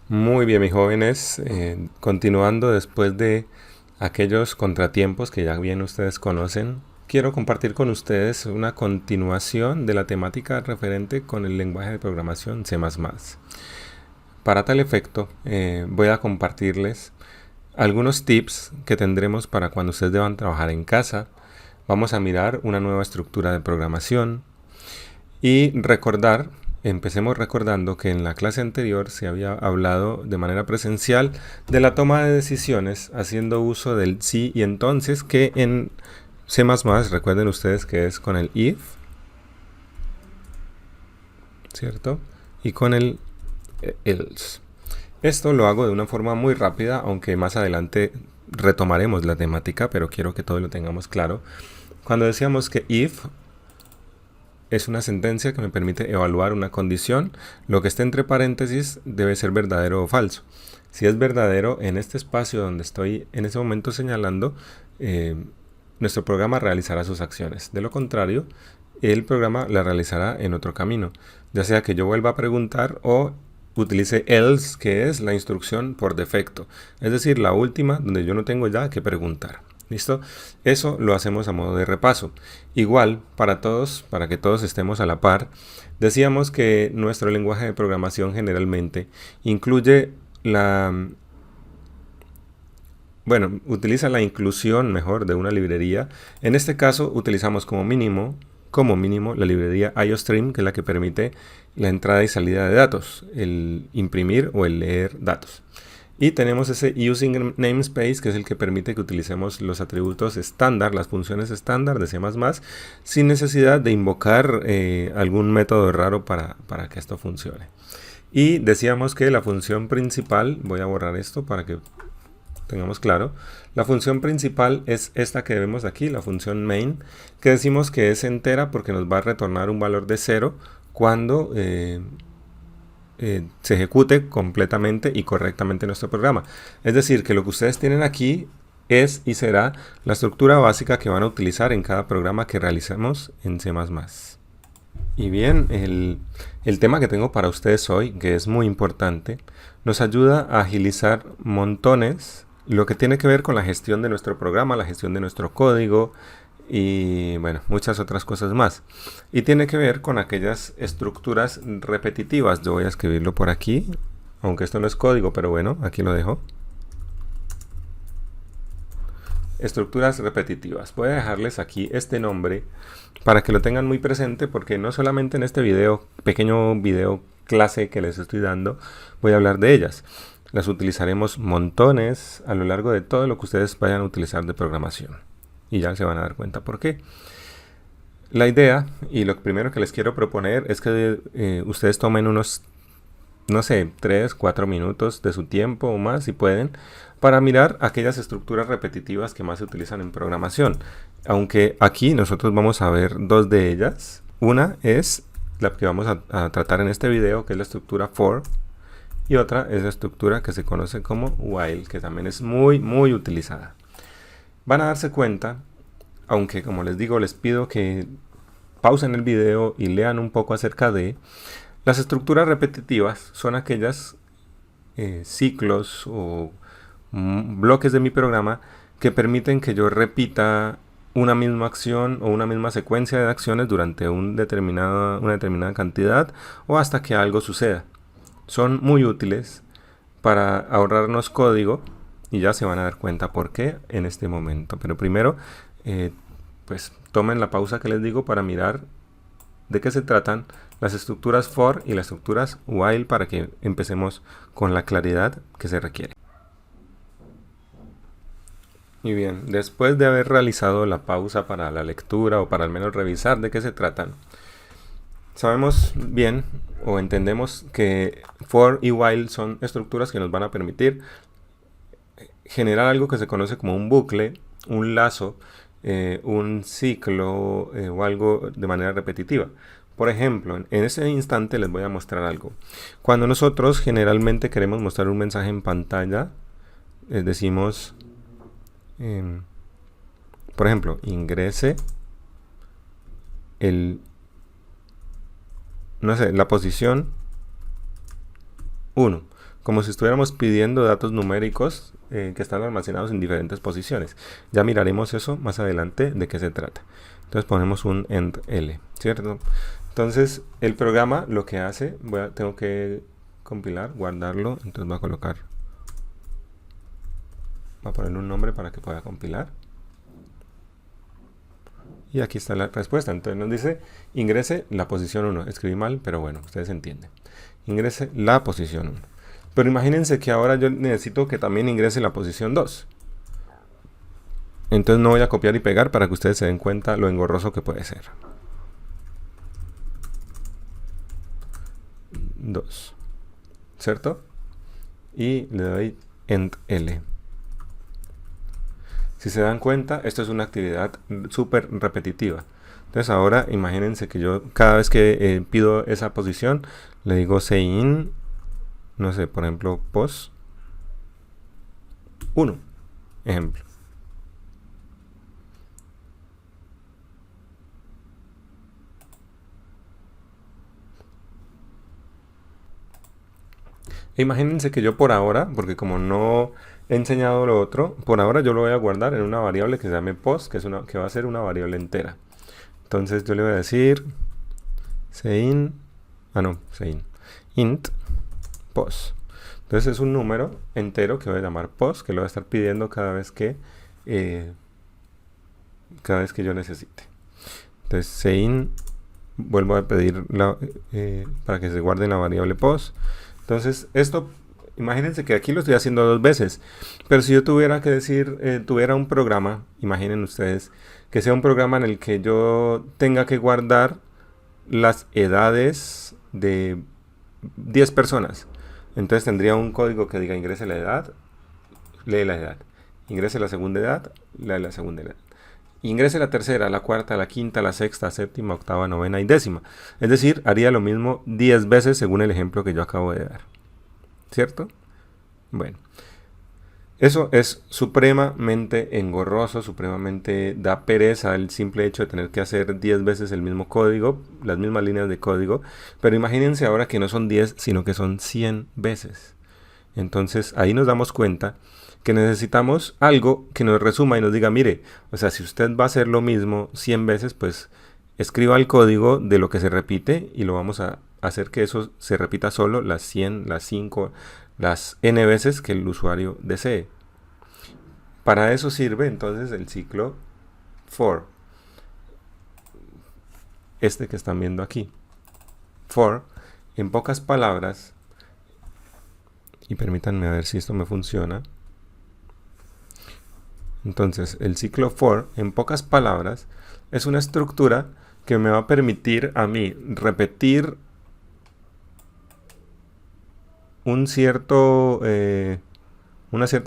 Muy bien, mis jóvenes, continuando después de aquellos contratiempos que ya bien ustedes conocen, quiero compartir con ustedes una continuación de la temática referente con el lenguaje de programación C++. Para tal efecto, voy a compartirles algunos tips que tendremos para cuando ustedes deban trabajar en casa. Vamos a mirar una nueva estructura de programación y empecemos recordando que en la clase anterior se había hablado de manera presencial de la toma de decisiones haciendo uso del sí y entonces, que en C++, recuerden ustedes que es con el if, ¿cierto? Y con el else. Esto lo hago de una forma muy rápida, aunque más adelante retomaremos la temática, pero quiero que todos lo tengamos claro. Cuando decíamos que if es una sentencia que me permite evaluar una condición, lo que esté entre paréntesis debe ser verdadero o falso. Si es verdadero, en este espacio donde estoy en ese momento señalando, nuestro programa realizará sus acciones. De lo contrario, el programa la realizará en otro camino, ya sea que yo vuelva a preguntar o utilice else, que es la instrucción por defecto, es decir, la última donde yo no tengo ya que preguntar. ¿Listo? Eso lo hacemos a modo de repaso. Igual, para todos, para que todos estemos a la par, decíamos que nuestro lenguaje de programación generalmente incluye utiliza la inclusión mejor de una librería. En este caso utilizamos como mínimo la librería IOStream, que es la que permite la entrada y salida de datos, el imprimir o el leer datos. Y tenemos ese using namespace, que es el que permite que utilicemos los atributos estándar, las funciones estándar de C++, sin necesidad de invocar algún método raro para que esto funcione. Y decíamos que la función principal, voy a borrar esto para que tengamos claro, la función principal es esta que vemos aquí, la función main, que decimos que es entera porque nos va a retornar un valor de 0 cuando se ejecute completamente y correctamente nuestro programa. Es decir, que lo que ustedes tienen aquí es y será la estructura básica que van a utilizar en cada programa que realicemos en C++. Y bien, el tema que tengo para ustedes hoy, que es muy importante, nos ayuda a agilizar montones lo que tiene que ver con la gestión de nuestro programa, la gestión de nuestro código, y bueno, muchas otras cosas más. Y tiene que ver con aquellas estructuras repetitivas. Yo voy a escribirlo por aquí, aunque esto no es código, pero bueno, aquí lo dejo. Estructuras repetitivas. Voy a dejarles aquí este nombre para que lo tengan muy presente, porque no solamente en este video, pequeño video clase que les estoy dando, voy a hablar de ellas. Las utilizaremos montones a lo largo de todo lo que ustedes vayan a utilizar de programación. Y ya se van a dar cuenta por qué. La idea, y lo primero que les quiero proponer, es que ustedes tomen unos, no sé, 3, 4 minutos de su tiempo o más, si pueden, para mirar aquellas estructuras repetitivas que más se utilizan en programación. Aunque aquí nosotros vamos a ver dos de ellas. Una es la que vamos a tratar en este video, que es la estructura for, y otra es la estructura que se conoce como while, que también es muy, muy utilizada. Van a darse cuenta, aunque como les digo, les pido que pausen el video y lean un poco acerca de las estructuras repetitivas. Son aquellas ciclos o bloques de mi programa que permiten que yo repita una misma acción o una misma secuencia de acciones durante una determinada cantidad o hasta que algo suceda. Son muy útiles para ahorrarnos código y ya se van a dar cuenta por qué en este momento. Pero primero, pues tomen la pausa que les digo para mirar de qué se tratan las estructuras for y las estructuras while, para que empecemos con la claridad que se requiere. Y bien, después de haber realizado la pausa para la lectura o para al menos revisar de qué se tratan, sabemos bien o entendemos que for y while son estructuras que nos van a permitir generar algo que se conoce como un bucle, un lazo, un ciclo o algo de manera repetitiva. Por ejemplo, en ese instante les voy a mostrar algo. Cuando nosotros generalmente queremos mostrar un mensaje en pantalla, decimos, por ejemplo, ingrese la posición 1. como si estuviéramos pidiendo datos numéricos que están almacenados en diferentes posiciones. Ya miraremos eso más adelante de qué se trata. Entonces ponemos un end L, ¿cierto? Entonces el programa lo que hace, tengo que compilar, guardarlo, entonces voy a colocar, voy a ponerle un nombre para que pueda compilar. Y aquí está la respuesta. Entonces nos dice, ingrese la posición 1. Escribí mal, pero bueno, ustedes entienden. Ingrese la posición 1. Pero imagínense que ahora yo necesito que también ingrese la posición 2. Entonces no voy a copiar y pegar para que ustedes se den cuenta lo engorroso que puede ser. 2. ¿Cierto? Y le doy end L. Si se dan cuenta, esto es una actividad súper repetitiva. Entonces ahora imagínense que yo cada vez que pido esa posición, le digo sein, no sé, por ejemplo, pos 1, ejemplo. Imagínense que yo por ahora, porque como no he enseñado lo otro, por ahora yo lo voy a guardar en una variable que se llame post, que va a ser una variable entera. Entonces yo le voy a decir sein int post. Entonces es un número entero que voy a llamar post, que lo voy a estar pidiendo cada vez que yo necesite. Entonces sein, vuelvo a pedir para que se guarde en la variable post. Entonces esto, imagínense que aquí lo estoy haciendo 2 veces, pero si yo tuviera que decir, tuviera un programa, imaginen ustedes, que sea un programa en el que yo tenga que guardar las edades de 10 personas. Entonces tendría un código que diga ingrese la edad, lee la edad, ingrese la segunda edad, lee la segunda edad, ingrese la tercera, la cuarta, la quinta, la sexta, séptima, octava, novena y décima. Es decir, haría lo mismo 10 veces según el ejemplo que yo acabo de dar. ¿Cierto? Bueno. Eso es supremamente engorroso, supremamente da pereza el simple hecho de tener que hacer 10 veces el mismo código, las mismas líneas de código. Pero imagínense ahora que no son 10, sino que son 100 veces. Entonces ahí nos damos cuenta que necesitamos algo que nos resuma y nos diga, mire, o sea, si usted va a hacer lo mismo 100 veces, pues escriba el código de lo que se repite y lo vamos a hacer que eso se repita solo las 100, las 5, las n veces que el usuario desee. Para eso sirve entonces el ciclo for, este que están viendo aquí. For, en pocas palabras, y permítanme a ver si esto me funciona. Entonces, el ciclo for, en pocas palabras, es una estructura que me va a permitir a mí repetir una cierta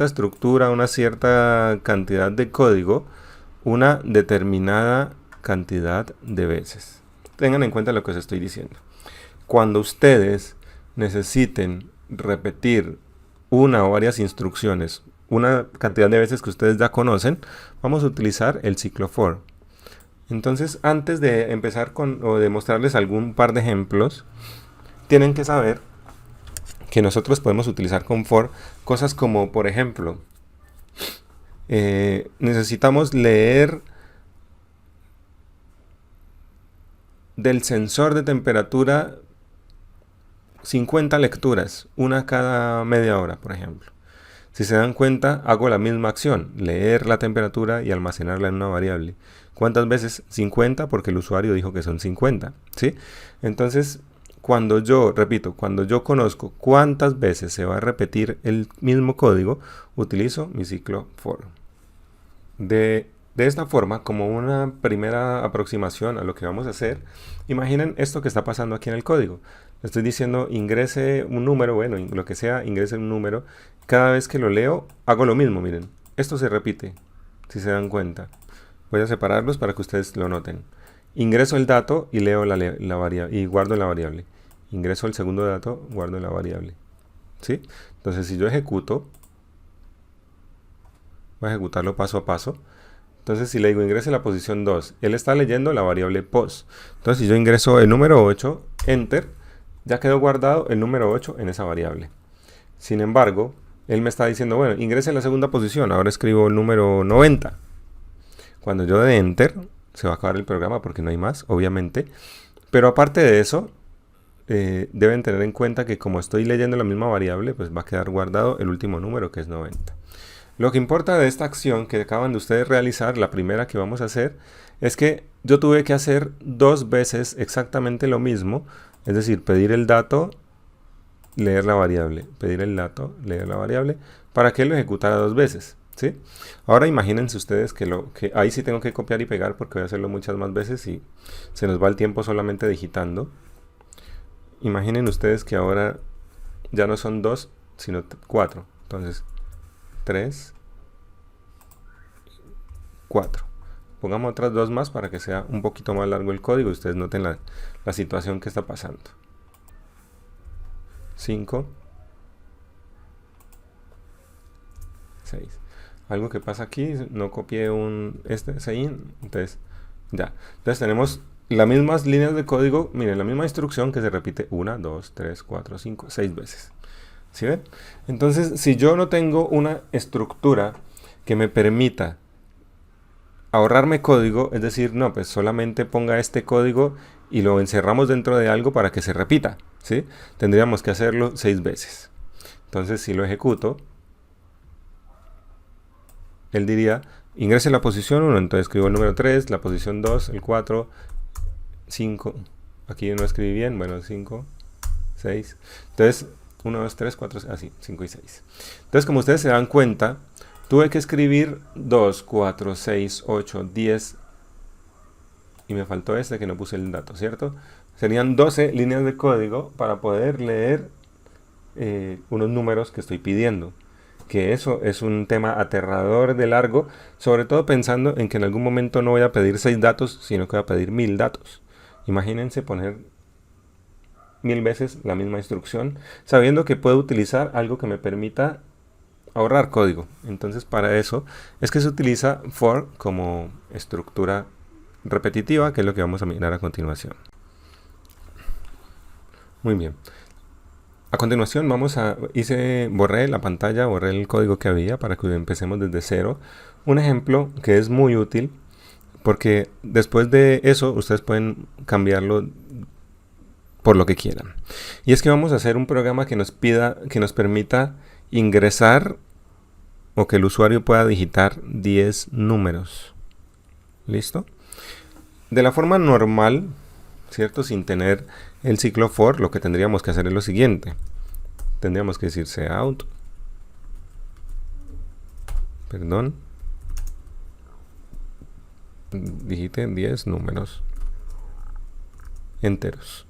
estructura, una cierta cantidad de código, una determinada cantidad de veces. Tengan en cuenta lo que os estoy diciendo. Cuando ustedes necesiten repetir una o varias instrucciones, una cantidad de veces que ustedes ya conocen, vamos a utilizar el ciclo for. Entonces, antes de empezar o de mostrarles algún par de ejemplos, tienen que saber que nosotros podemos utilizar con for cosas como, por ejemplo, necesitamos leer del sensor de temperatura 50 lecturas, una cada media hora, por ejemplo. Si se dan cuenta, hago la misma acción, leer la temperatura y almacenarla en una variable. ¿Cuántas veces? 50, porque el usuario dijo que son 50, ¿sí? Entonces, cuando yo conozco cuántas veces se va a repetir el mismo código, utilizo mi ciclo for. De esta forma, como una primera aproximación a lo que vamos a hacer, imaginen esto que está pasando aquí en el código. Le estoy diciendo ingrese un número, bueno, lo que sea, ingrese un número. Cada vez que lo leo, hago lo mismo, miren. Esto se repite, si se dan cuenta. Voy a separarlos para que ustedes lo noten. Ingreso el dato y leo la variable y guardo la variable. Ingreso el segundo dato, guardo la variable. ¿Sí? Entonces, si yo ejecuto, voy a ejecutarlo paso a paso. Entonces, si le digo ingrese la posición 2, él está leyendo la variable post. Entonces, si yo ingreso el número 8, enter, ya quedó guardado el número 8 en esa variable. Sin embargo, él me está diciendo, bueno, ingrese a la segunda posición, ahora escribo el número 90. Cuando yo dé Enter, se va a acabar el programa porque no hay más, obviamente. Pero aparte de eso, deben tener en cuenta que como estoy leyendo la misma variable, pues va a quedar guardado el último número, que es 90. Lo que importa de esta acción que acaban de ustedes realizar, la primera que vamos a hacer, es que yo tuve que hacer 2 veces exactamente lo mismo, es decir, pedir el dato, leer la variable, pedir el dato, leer la variable, para que lo ejecutara 2 veces, ¿sí? Ahora imagínense ustedes que ahí sí tengo que copiar y pegar porque voy a hacerlo muchas más veces y se nos va el tiempo solamente digitando. Imaginen ustedes que ahora ya no son 2, sino 4. Entonces, 3, 4. Pongamos otras 2 más para que sea un poquito más largo el código y ustedes noten la situación que está pasando. 5, 6. Algo que pasa aquí, no copié entonces ya. Entonces tenemos las mismas líneas de código, miren, la misma instrucción que se repite 1, 2, 3, 4, 5, 6 veces. ¿Sí ven? Entonces, si yo no tengo una estructura que me permita ahorrarme código, es decir, no, pues solamente ponga este código y lo encerramos dentro de algo para que se repita, ¿sí? Tendríamos que hacerlo 6 veces. Entonces, si lo ejecuto, él diría, ingrese la posición 1, entonces escribo el número 3, la posición 2, el 4, 5, aquí no escribí bien, bueno, 5, 6, entonces 1, 2, 3, 4, así, 5 y 6. Entonces, como ustedes se dan cuenta, tuve que escribir 2, 4, 6, 8, 10 y me faltó este que no puse el dato, ¿cierto? Serían 12 líneas de código para poder leer unos números que estoy pidiendo. Que eso es un tema aterrador de largo, sobre todo pensando en que en algún momento no voy a pedir 6 datos, sino que voy a pedir 1000 datos. Imagínense poner 1000 veces la misma instrucción, sabiendo que puedo utilizar algo que me permita ahorrar código. Entonces, para eso es que se utiliza for como estructura repetitiva, que es lo que vamos a mirar a continuación. Muy bien. A continuación borré la pantalla, borré el código que había para que empecemos desde cero. Un ejemplo que es muy útil porque después de eso ustedes pueden cambiarlo por lo que quieran. Y es que vamos a hacer un programa que nos permita ingresar o que el usuario pueda digitar 10 números. ¿Listo? De la forma normal, ¿cierto? Sin tener el ciclo for, lo que tendríamos que hacer es lo siguiente. Tendríamos que decir cout, digite 10 números enteros,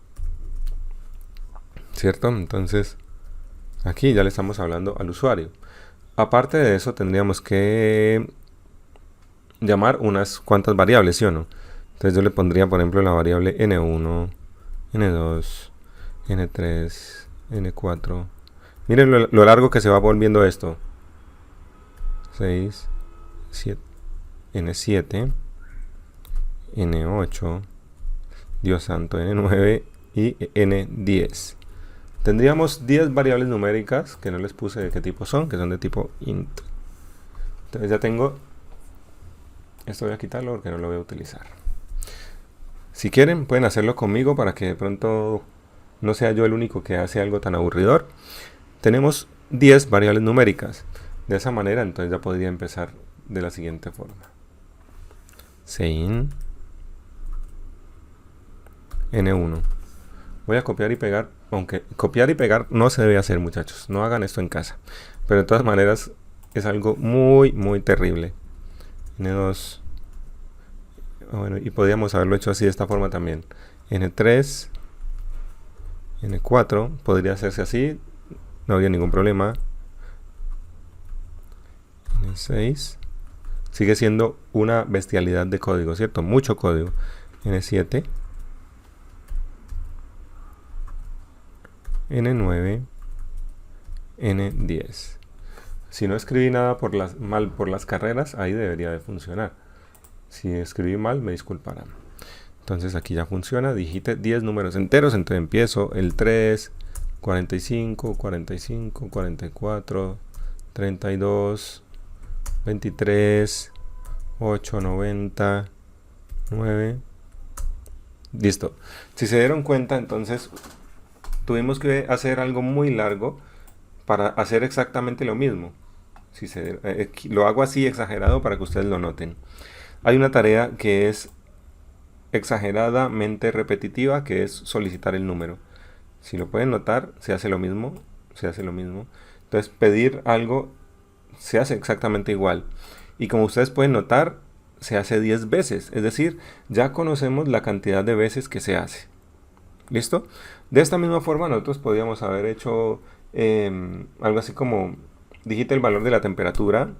¿cierto? Entonces, aquí ya le estamos hablando al usuario. Aparte de eso, tendríamos que llamar unas cuantas variables, ¿sí o no? Entonces yo le pondría, por ejemplo, la variable n1, n2, n3, n4. Miren lo largo que se va volviendo esto. 6, 7, n7, n8, Dios santo, n9 y n10. Tendríamos 10 variables numéricas que no les puse de qué tipo son, que son de tipo int. Entonces ya tengo, esto voy a quitarlo porque no lo voy a utilizar. Si quieren pueden hacerlo conmigo para que de pronto no sea yo el único que hace algo tan aburridor. Tenemos 10 variables numéricas. De esa manera entonces ya podría empezar de la siguiente forma. Sein n1. Voy a copiar y pegar, aunque copiar y pegar no se debe hacer, muchachos. No hagan esto en casa. Pero de todas maneras es algo muy, muy terrible. N2. Bueno, y podríamos haberlo hecho así de esta forma también. N3, N4, podría hacerse así, no habría ningún problema. N6, sigue siendo una bestialidad de código, ¿cierto? Mucho código. N7, N9, N10. Si no escribí nada mal por las carreras, ahí debería de funcionar. Si escribí mal, me disculparán. Entonces aquí ya funciona. Digite 10 números enteros. Entonces empiezo el 3, 45, 45, 44, 32, 23, 8, 90, 9. Listo. Si se dieron cuenta, entonces tuvimos que hacer algo muy largo para hacer exactamente lo mismo. Lo hago así exagerado para que ustedes lo noten. Hay una tarea que es exageradamente repetitiva, que es solicitar el número. Si lo pueden notar, se hace lo mismo, se hace lo mismo. Entonces, pedir algo se hace exactamente igual. Y como ustedes pueden notar, se hace 10 veces. Es decir, ya conocemos la cantidad de veces que se hace. ¿Listo? De esta misma forma, nosotros podríamos haber hecho algo así como digite el valor de la temperatura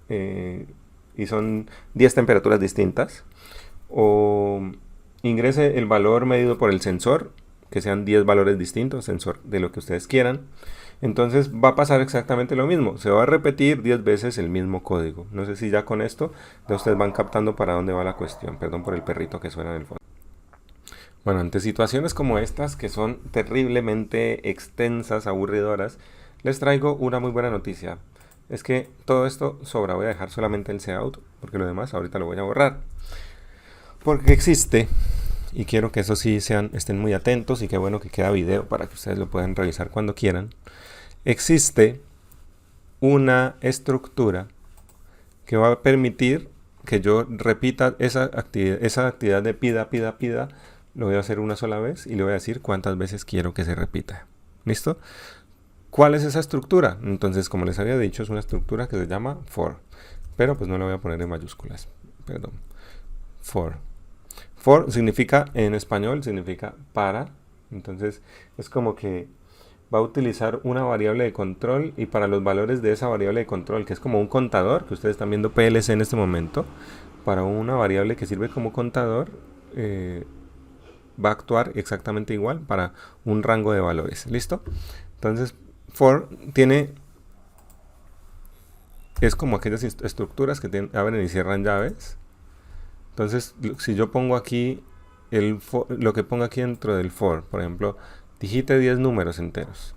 y son 10 temperaturas distintas. O ingrese el valor medido por el sensor, que sean 10 valores distintos, sensor de lo que ustedes quieran. Entonces va a pasar exactamente lo mismo. Se va a repetir 10 veces el mismo código. No sé si ya con esto ya ustedes van captando para dónde va la cuestión. Perdón por el perrito que suena en el fondo. Bueno, ante situaciones como estas, que son terriblemente extensas, aburridoras, les traigo una muy buena noticia. Es que todo esto sobra. Voy a dejar solamente el cout, porque lo demás ahorita lo voy a borrar. Porque existe, y quiero que eso sí estén muy atentos, y qué bueno que queda video para que ustedes lo puedan revisar cuando quieran. Existe una estructura que va a permitir que yo repita esa actividad de pida. Lo voy a hacer una sola vez y le voy a decir cuántas veces quiero que se repita. ¿Listo? ¿Cuál es esa estructura? Entonces, como les había dicho, es una estructura que se llama for. Pero pues no la voy a poner en mayúsculas. Perdón. For. For significa, en español, significa para. Entonces, es como que va a utilizar una variable de control, y para los valores de esa variable de control, que es como un contador, que ustedes están viendo PLC en este momento, para una variable que sirve como contador, va a actuar exactamente igual para un rango de valores. ¿Listo? Entonces, for es como aquellas estructuras que abren y cierran llaves. Entonces, si yo pongo aquí lo que pongo aquí dentro del for, por ejemplo, digite 10 números enteros.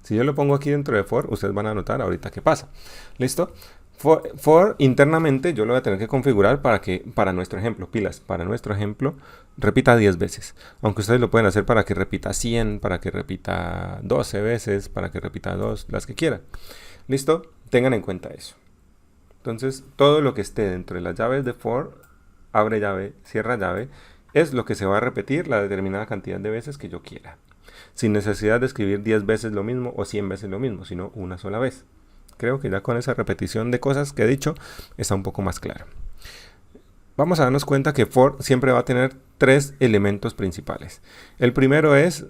Si yo lo pongo aquí dentro de for, ustedes van a notar ahorita qué pasa. ¿Listo? For internamente yo lo voy a tener que configurar para nuestro ejemplo, para nuestro ejemplo, repita 10 veces. Aunque ustedes lo pueden hacer para que repita 100, para que repita 12 veces, para que repita 2, las que quieran. ¿Listo? Tengan en cuenta eso. Entonces, todo lo que esté dentro de las llaves de for, abre llave, cierra llave, es lo que se va a repetir la determinada cantidad de veces que yo quiera. Sin necesidad de escribir 10 veces lo mismo o 100 veces lo mismo, sino una sola vez. Creo que ya con esa repetición de cosas que he dicho está un poco más claro. Vamos a darnos cuenta que for siempre va a tener 3 elementos principales. El primero es,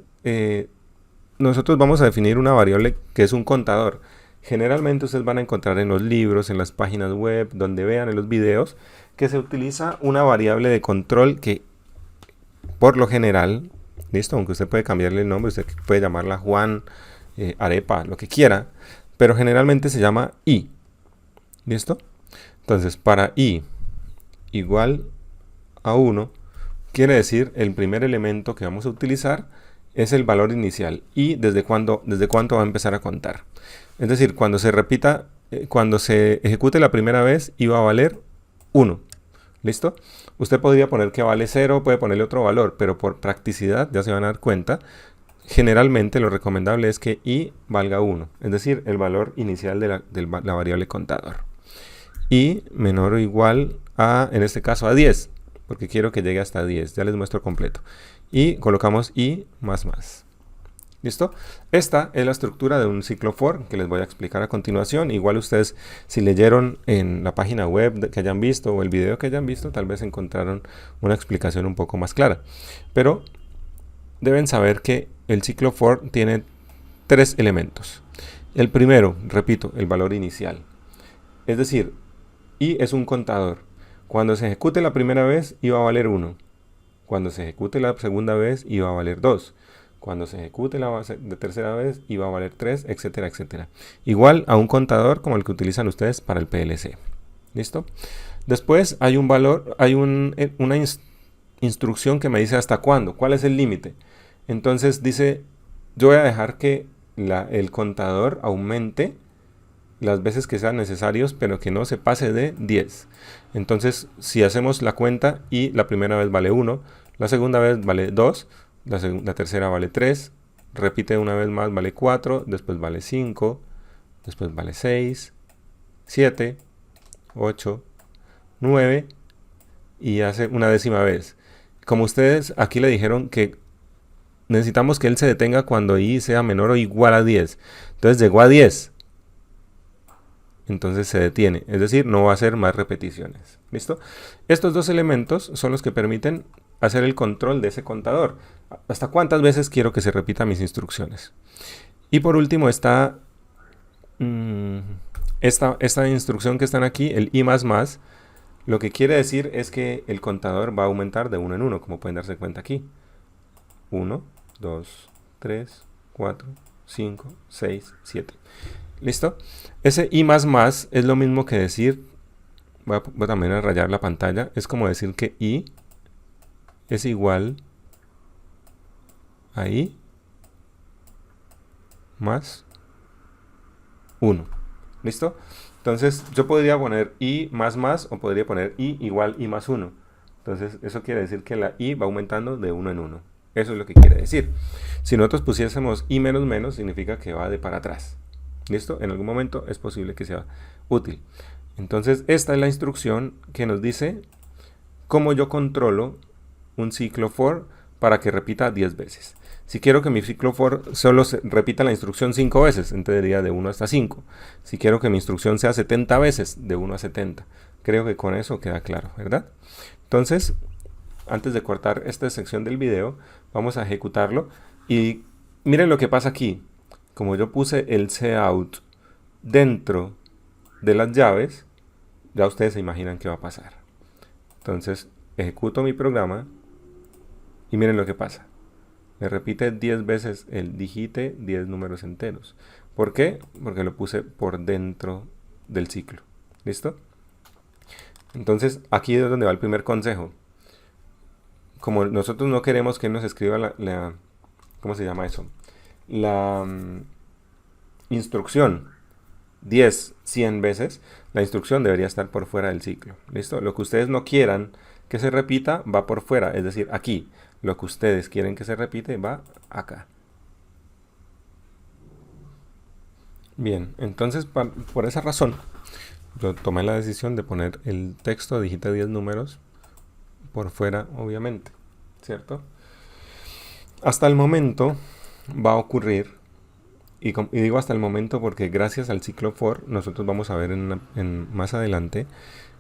nosotros vamos a definir una variable que es un contador. Generalmente ustedes van a encontrar en los libros, en las páginas web, donde vean en los videos, que se utiliza una variable de control que por lo general, listo, aunque usted puede cambiarle el nombre, usted puede llamarla Juan, Arepa, lo que quiera, pero generalmente se llama i. ¿Listo? Entonces, para i igual a 1, quiere decir el primer elemento que vamos a utilizar es el valor inicial. Y desde cuánto va a empezar a contar. Es decir, cuando se repita, cuando se ejecute la primera vez, i va a valer 1. ¿Listo? Usted podría poner que vale 0, puede ponerle otro valor, pero por practicidad, ya se van a dar cuenta, generalmente lo recomendable es que i valga 1, es decir, el valor inicial de la variable contador. I menor o igual a, en este caso, a 10, porque quiero que llegue hasta 10, ya les muestro completo. Y colocamos i más. ¿Listo? Esta es la estructura de un ciclo for que les voy a explicar a continuación. Igual ustedes, si leyeron en la página web que hayan visto o el video que hayan visto, tal vez encontraron una explicación un poco más clara. Pero deben saber que el ciclo for tiene 3 elementos. El primero, repito, el valor inicial. Es decir, i es un contador. Cuando se ejecute la primera vez, i va a valer 1. Cuando se ejecute la segunda vez, i va a valer 2. Cuando se ejecute la tercera vez, i va a valer 3, etcétera, etcétera. Igual a un contador como el que utilizan ustedes para el PLC. ¿Listo? Después hay un valor, hay una instrucción que me dice hasta cuándo, cuál es el límite. Entonces dice yo voy a dejar que el contador aumente las veces que sean necesarios, pero que no se pase de 10. Entonces, si hacemos la cuenta y la primera vez vale 1, la segunda vez vale 2, la tercera vale 3, repite una vez más, vale 4, después vale 5, después vale 6, 7, 8, 9 y hace una décima vez. Como ustedes aquí le dijeron que necesitamos que él se detenga cuando i sea menor o igual a 10. Entonces llegó a 10. Entonces se detiene, es decir, no va a hacer más repeticiones. ¿Listo? Estos dos elementos son los que permiten hacer el control de ese contador. ¿Hasta cuántas veces quiero que se repita mis instrucciones? Y por último está esta instrucción que están aquí, el i++. Lo que quiere decir es que el contador va a aumentar de 1 en 1, como pueden darse cuenta aquí. 1, 2, 3, 4, 5, 6, 7. ¿Listo? Ese i++ es lo mismo que decir, voy también a rayar la pantalla, es como decir que i es igual a i más 1. ¿Listo? Entonces yo podría poner i más o podría poner i igual i más 1. Entonces eso quiere decir que la i va aumentando de 1 en 1. Eso es lo que quiere decir. Si nosotros pusiésemos i menos menos, significa que va de para atrás. ¿Listo? En algún momento es posible que sea útil. Entonces esta es la instrucción que nos dice cómo yo controlo un ciclo for para que repita 10 veces. Si quiero que mi ciclo for solo repita la instrucción 5 veces, entonces diría de 1 hasta 5. Si quiero que mi instrucción sea 70 veces, de 1 a 70. Creo que con eso queda claro, ¿verdad? Entonces, antes de cortar esta sección del video, vamos a ejecutarlo. Y miren lo que pasa aquí. Como yo puse el cout dentro de las llaves, ya ustedes se imaginan qué va a pasar. Entonces, ejecuto mi programa y miren lo que pasa. Me repite 10 veces el digite 10 números enteros. ¿Por qué? Porque lo puse por dentro del ciclo. ¿Listo? Entonces, aquí es donde va el primer consejo. Como nosotros no queremos que nos escriba ¿cómo se llama eso? La instrucción 10, 100 veces, la instrucción debería estar por fuera del ciclo. ¿Listo? Lo que ustedes no quieran que se repita va por fuera, es decir, aquí. Lo que ustedes quieren que se repite va acá. Bien, entonces por esa razón yo tomé la decisión de poner el texto digita 10 números por fuera, obviamente, ¿cierto? Hasta el momento va a ocurrir, y digo hasta el momento porque gracias al ciclo for nosotros vamos a ver más adelante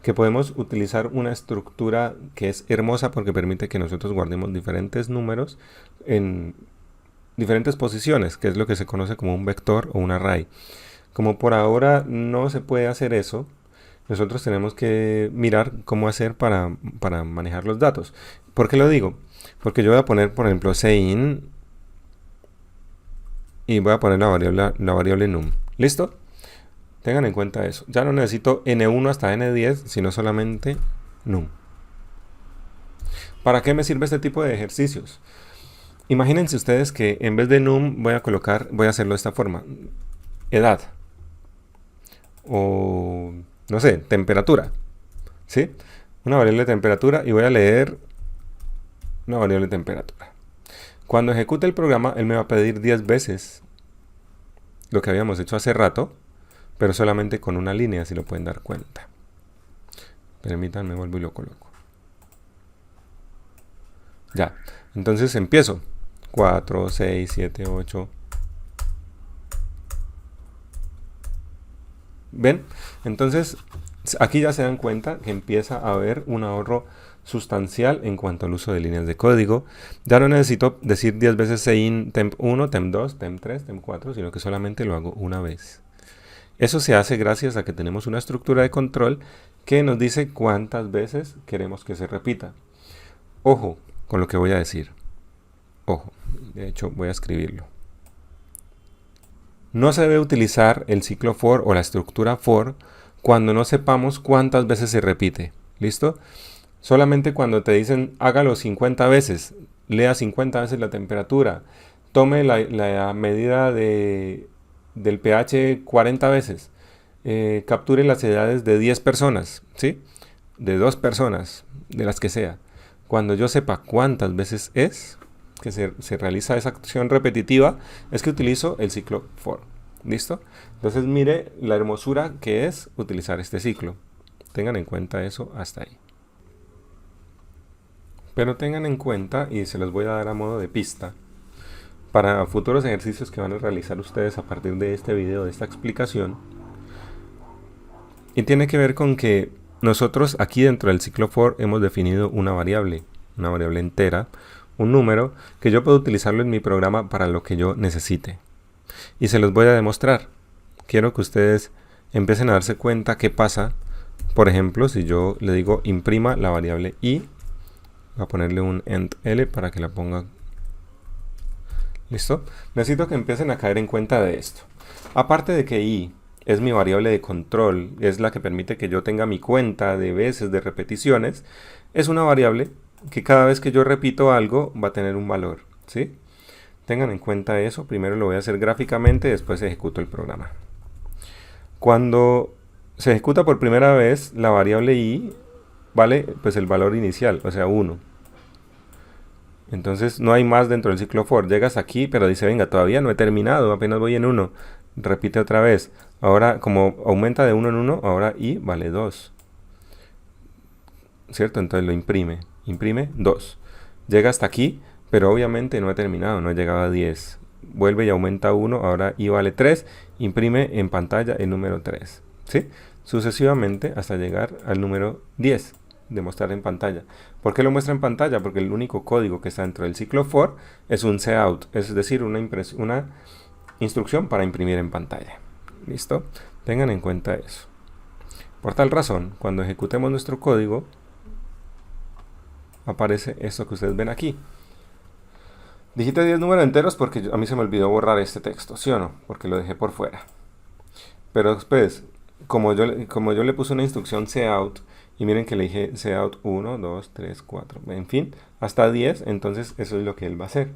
que podemos utilizar una estructura que es hermosa porque permite que nosotros guardemos diferentes números en diferentes posiciones, que es lo que se conoce como un vector o un array. Como por ahora no se puede hacer eso, nosotros tenemos que mirar cómo hacer para manejar los datos. ¿Por qué lo digo? Porque yo voy a poner, por ejemplo, cin y voy a poner la variable num. ¿Listo? Tengan en cuenta eso. Ya no necesito n1 hasta n10, sino solamente num. ¿Para qué me sirve este tipo de ejercicios? Imagínense ustedes que en vez de num voy a hacerlo de esta forma. Edad. O, no sé, temperatura. ¿Sí? Una variable de temperatura y voy a leer una variable de temperatura. Cuando ejecute el programa, él me va a pedir 10 veces lo que habíamos hecho hace rato, pero solamente con una línea, si lo pueden dar cuenta. Permítanme, vuelvo y lo coloco. Ya, entonces empiezo. 4, 6, 7, 8. ¿Ven? Entonces, aquí ya se dan cuenta que empieza a haber un ahorro sustancial en cuanto al uso de líneas de código. Ya no necesito decir 10 veces cin temp 1, temp 2, temp 3, temp 4, sino que solamente lo hago una vez. Eso se hace gracias a que tenemos una estructura de control que nos dice cuántas veces queremos que se repita. Ojo con lo que voy a decir. Ojo, de hecho voy a escribirlo. No se debe utilizar el ciclo for o la estructura for cuando no sepamos cuántas veces se repite. ¿Listo? Solamente cuando te dicen hágalo 50 veces, lea 50 veces la temperatura, tome la medida del pH 40 veces, capture las edades de 10 personas, ¿sí? De 2 personas, de las que sea. Cuando yo sepa cuántas veces es que se realiza esa acción repetitiva, es que utilizo el ciclo for. ¿Listo? Entonces mire la hermosura que es utilizar este ciclo. Tengan en cuenta eso hasta ahí. Pero tengan en cuenta, y se los voy a dar a modo de pista, para futuros ejercicios que van a realizar ustedes a partir de este video, de esta explicación, y tiene que ver con que nosotros aquí dentro del ciclo for hemos definido una variable entera, un número que yo puedo utilizarlo en mi programa para lo que yo necesite. Y se los voy a demostrar. Quiero que ustedes empiecen a darse cuenta qué pasa. Por ejemplo, si yo le digo imprima la variable i, voy a ponerle un ent l para que la ponga. ¿Listo? Necesito que empiecen a caer en cuenta de esto. Aparte de que i es mi variable de control, es la que permite que yo tenga mi cuenta de veces, de repeticiones, es una variable que cada vez que yo repito algo va a tener un valor, ¿sí? Tengan en cuenta eso. Primero lo voy a hacer gráficamente, después ejecuto el programa. Cuando se ejecuta por primera vez, la variable i vale pues el valor inicial, o sea 1. Entonces no hay más dentro del ciclo for. Llegas aquí, pero dice, venga, todavía no he terminado, apenas voy en 1. Repite otra vez. Ahora, como aumenta de 1 en 1, ahora i vale 2. ¿Cierto? Entonces lo imprime. Imprime 2. Llega hasta aquí, pero obviamente no he terminado, no he llegado a 10. Vuelve y aumenta 1, ahora i vale 3. Imprime en pantalla el número 3. ¿Sí? Sucesivamente hasta llegar al número 10. De mostrar en pantalla. ¿Por qué lo muestra en pantalla? Porque el único código que está dentro del ciclo for es un cout, es decir, una instrucción para imprimir en pantalla. ¿Listo? Tengan en cuenta eso. Por tal razón, cuando ejecutemos nuestro código, aparece esto que ustedes ven aquí. Digite 10 números enteros porque a mí se me olvidó borrar este texto, ¿sí o no? Porque lo dejé por fuera. Pero después, como yo le puse una instrucción cout, y miren que le dije cout 1, 2, 3, 4, en fin, hasta 10, entonces eso es lo que él va a hacer.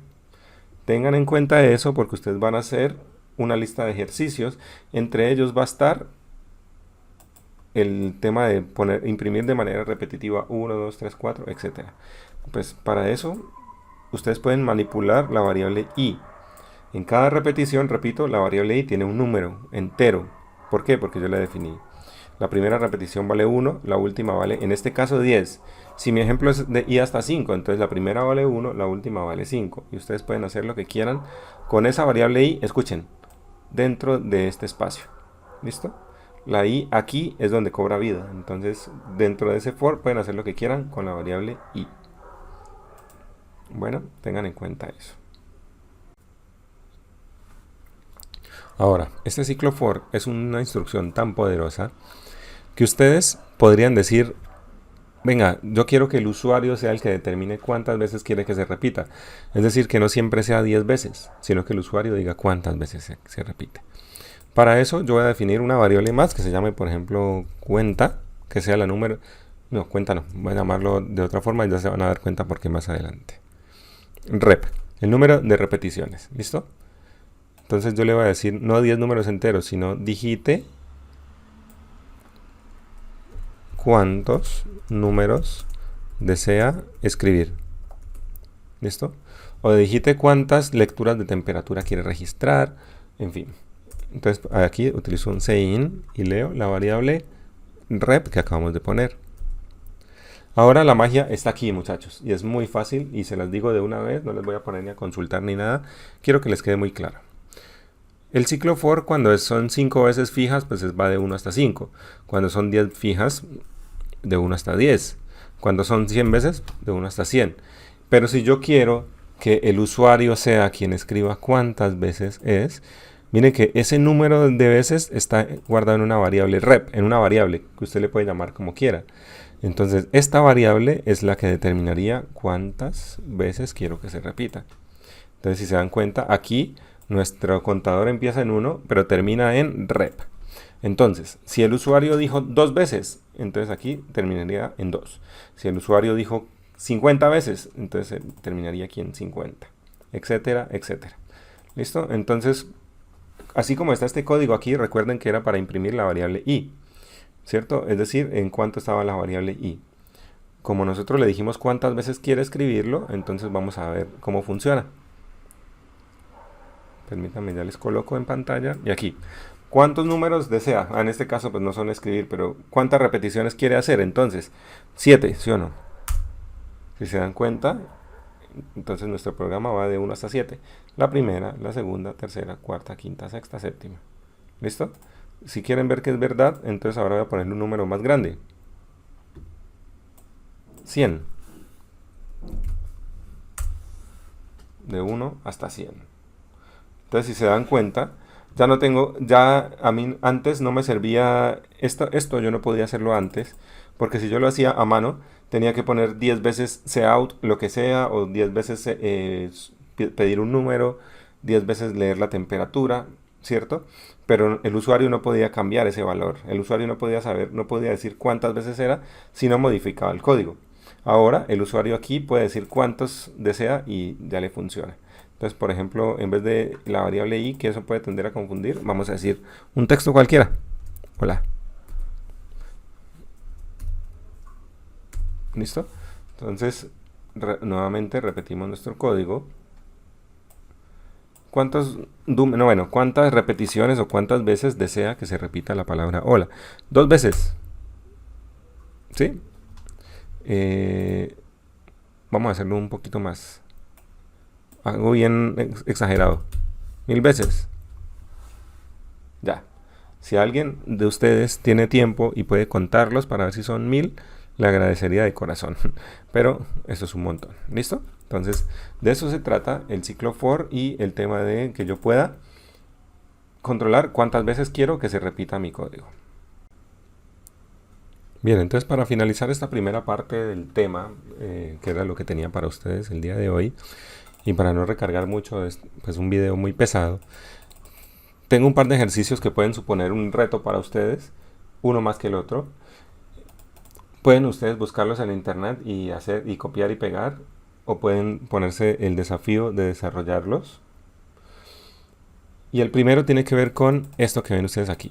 Tengan en cuenta eso porque ustedes van a hacer una lista de ejercicios. Entre ellos va a estar el tema de imprimir de manera repetitiva 1, 2, 3, 4, etc. Pues para eso ustedes pueden manipular la variable i. En cada repetición, repito, la variable i tiene un número entero. ¿Por qué? Porque yo la definí. La primera repetición vale 1, la última vale, en este caso, 10. Si mi ejemplo es de i hasta 5, entonces la primera vale 1, la última vale 5. Y ustedes pueden hacer lo que quieran con esa variable i, escuchen, dentro de este espacio. ¿Listo? La i aquí es donde cobra vida. Entonces, dentro de ese for pueden hacer lo que quieran con la variable i. Bueno, tengan en cuenta eso. Ahora, este ciclo for es una instrucción tan poderosa que ustedes podrían decir, venga, yo quiero que el usuario sea el que determine cuántas veces quiere que se repita. Es decir, que no siempre sea 10 veces, sino que el usuario diga cuántas veces se repite. Para eso yo voy a definir una variable más que se llame, por ejemplo, cuenta, que sea la número... No, cuenta no, voy a llamarlo de otra forma y ya se van a dar cuenta porque más adelante. Rep, el número de repeticiones, ¿listo? Entonces yo le voy a decir no 10 números enteros, sino digite cuántos números desea escribir. ¿Listo? O digite cuántas lecturas de temperatura quiere registrar, en fin. Entonces aquí utilizo un cin y leo la variable rep que acabamos de poner. Ahora la magia está aquí, muchachos, y es muy fácil y se las digo de una vez, no les voy a poner ni a consultar ni nada, quiero que les quede muy claro. El ciclo for, cuando son 5 veces fijas, pues va de 1 hasta 5. Cuando son 10 fijas, de 1 hasta 10. Cuando son 100 veces, de 1 hasta 100. Pero si yo quiero que el usuario sea quien escriba cuántas veces es, miren que ese número de veces está guardado en una variable rep, en una variable que usted le puede llamar como quiera. Entonces, esta variable es la que determinaría cuántas veces quiero que se repita. Entonces, si se dan cuenta, aquí nuestro contador empieza en 1, pero termina en rep. Entonces, si el usuario dijo 2 veces, entonces aquí terminaría en 2. Si el usuario dijo 50 veces, entonces terminaría aquí en 50, etcétera, etcétera. ¿Listo? Entonces, así como está este código aquí, recuerden que era para imprimir la variable i, ¿cierto? Es decir, en cuánto estaba la variable i. Como nosotros le dijimos cuántas veces quiere escribirlo, entonces vamos a ver cómo funciona. Permítanme, ya les coloco en pantalla. Y aquí, ¿cuántos números desea? En este caso pues no son escribir, pero ¿cuántas repeticiones quiere hacer? Entonces, 7, ¿sí o no? Si se dan cuenta, entonces nuestro programa va de 1 hasta 7. La primera, la segunda, tercera, cuarta, quinta, sexta, séptima. ¿Listo? Si quieren ver que es verdad, entonces ahora voy a ponerle un número más grande. 100. De 1 hasta 100. Entonces, si se dan cuenta, ya no tengo, ya a mí antes no me servía, esto yo no podía hacerlo antes, porque si yo lo hacía a mano, tenía que poner 10 veces cout, lo que sea, o 10 veces pedir un número, 10 veces leer la temperatura, ¿cierto? Pero el usuario no podía cambiar ese valor, el usuario no podía saber, no podía decir cuántas veces era si no modificaba el código. Ahora el usuario aquí puede decir cuántos desea y ya le funciona. Entonces, por ejemplo, en vez de la variable i, que eso puede tender a confundir, vamos a decir un texto cualquiera. Hola. ¿Listo? Entonces, nuevamente repetimos nuestro código. ¿Cuántas repeticiones o cuántas veces desea que se repita la palabra hola? 2 veces. ¿Sí? Vamos a hacerlo un poquito más. Algo bien exagerado. 1000 veces. Ya. Si alguien de ustedes tiene tiempo y puede contarlos para ver si son 1000, le agradecería de corazón. Pero eso es un montón. ¿Listo? Entonces, de eso se trata el ciclo for y el tema de que yo pueda controlar cuántas veces quiero que se repita mi código. Bien, entonces para finalizar esta primera parte del tema, que era lo que tenía para ustedes el día de hoy, y para no recargar mucho, es pues un video muy pesado, tengo un par de ejercicios que pueden suponer un reto para ustedes, uno más que el otro. Pueden ustedes buscarlos en internet y hacer y copiar y pegar, o pueden ponerse el desafío de desarrollarlos. Y el primero tiene que ver con esto que ven ustedes aquí.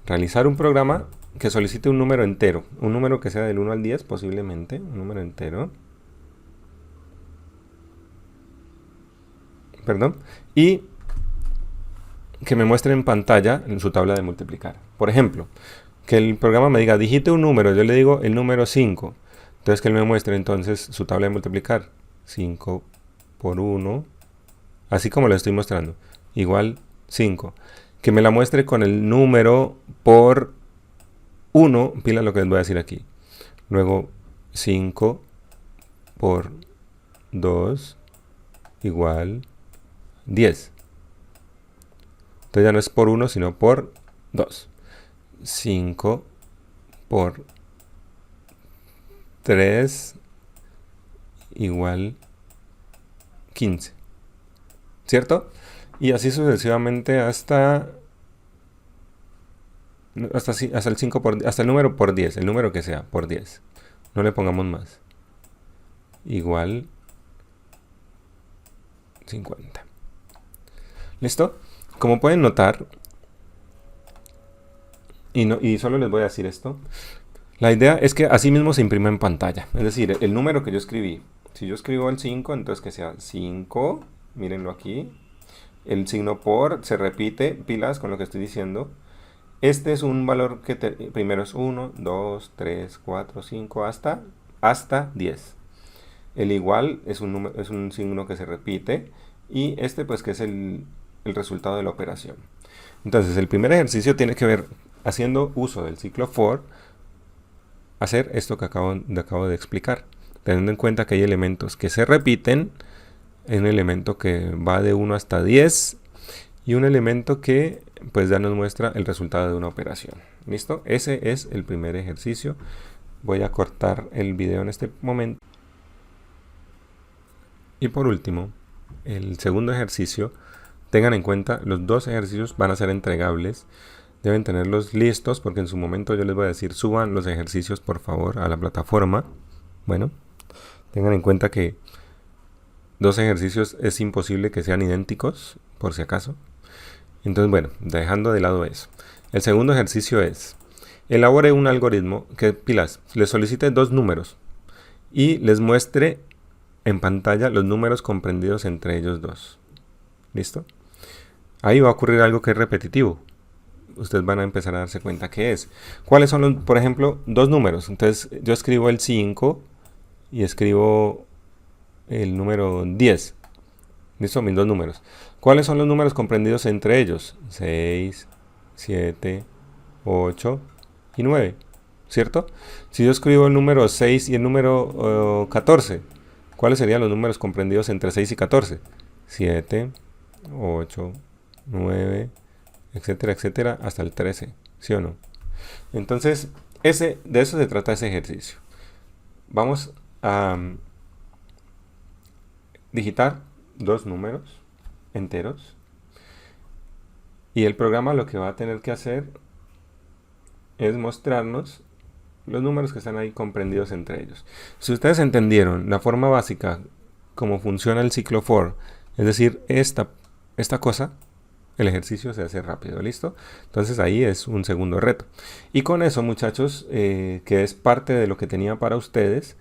Realizar un programa que solicite un número entero, un número que sea del 1 al 10 posiblemente, un número entero. Perdón. Y que me muestre en pantalla en su tabla de multiplicar. Por ejemplo, que el programa me diga, digite un número, yo le digo el número 5. Entonces que él me muestre entonces su tabla de multiplicar. 5 por 1, así como lo estoy mostrando, igual 5. Que me la muestre con el número por 1, pila lo que les voy a decir aquí. Luego 5 por 2 igual 10. Entonces ya no es por 1, sino por 2. 5 por 3 igual 15. ¿Cierto? Y así sucesivamente hasta el 5 hasta el número por 10, el número que sea, por 10. No le pongamos más. Igual 50. ¿Listo? Como pueden notar, y solo les voy a decir esto, la idea es que así mismo se imprima en pantalla. Es decir, el número que yo escribí, si yo escribo el 5, entonces que sea 5, mírenlo aquí. El signo por se repite, pilas con lo que estoy diciendo. Este es un valor que primero es 1, 2, 3, 4, 5, hasta 10. El igual es un signo que se repite. Y este pues que es el resultado de la operación. Entonces el primer ejercicio tiene que ver, haciendo uso del ciclo for, hacer esto que acabo de explicar. Teniendo en cuenta que hay elementos que se repiten, un elemento que va de 1 hasta 10 y un elemento que pues ya nos muestra el resultado de una operación. ¿Listo? Ese es el primer ejercicio. Voy a cortar el video en este momento. Y por último, el segundo ejercicio, tengan en cuenta, los dos ejercicios van a ser entregables. Deben tenerlos listos porque en su momento yo les voy a decir, suban los ejercicios por favor a la plataforma. Bueno, tengan en cuenta que dos ejercicios es imposible que sean idénticos por si acaso. Entonces, bueno, dejando de lado eso. El segundo ejercicio es, elabore un algoritmo que, pilas, les solicite dos números y les muestre en pantalla los números comprendidos entre ellos dos. ¿Listo? Ahí va a ocurrir algo que es repetitivo. Ustedes van a empezar a darse cuenta que es. ¿Cuáles son los, por ejemplo, dos números? Entonces yo escribo el 5 y escribo el número 10. ¿Listo? Mis dos números. ¿Cuáles son los números comprendidos entre ellos? 6, 7, 8 y 9. ¿Cierto? Si yo escribo el número 6 y el número 14, ¿cuáles serían los números comprendidos entre 6 y 14? 7, 8, 9, etcétera, etcétera, hasta el 13, ¿sí o no? Entonces, de eso se trata ese ejercicio. Vamos a digitar dos números enteros y el programa lo que va a tener que hacer es mostrarnos los números que están ahí comprendidos entre ellos. Si ustedes entendieron la forma básica, cómo funciona el ciclo for, es decir, esta cosa, el ejercicio se hace rápido, ¿listo? Entonces ahí es un segundo reto. Y con eso, muchachos, que es parte de lo que tenía para ustedes,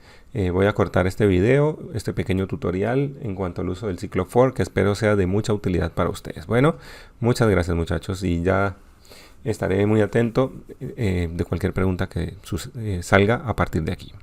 voy a cortar este video, este pequeño tutorial en cuanto al uso del ciclo for, que espero sea de mucha utilidad para ustedes. Bueno, muchas gracias, muchachos, y ya estaré muy atento de cualquier pregunta que salga a partir de aquí.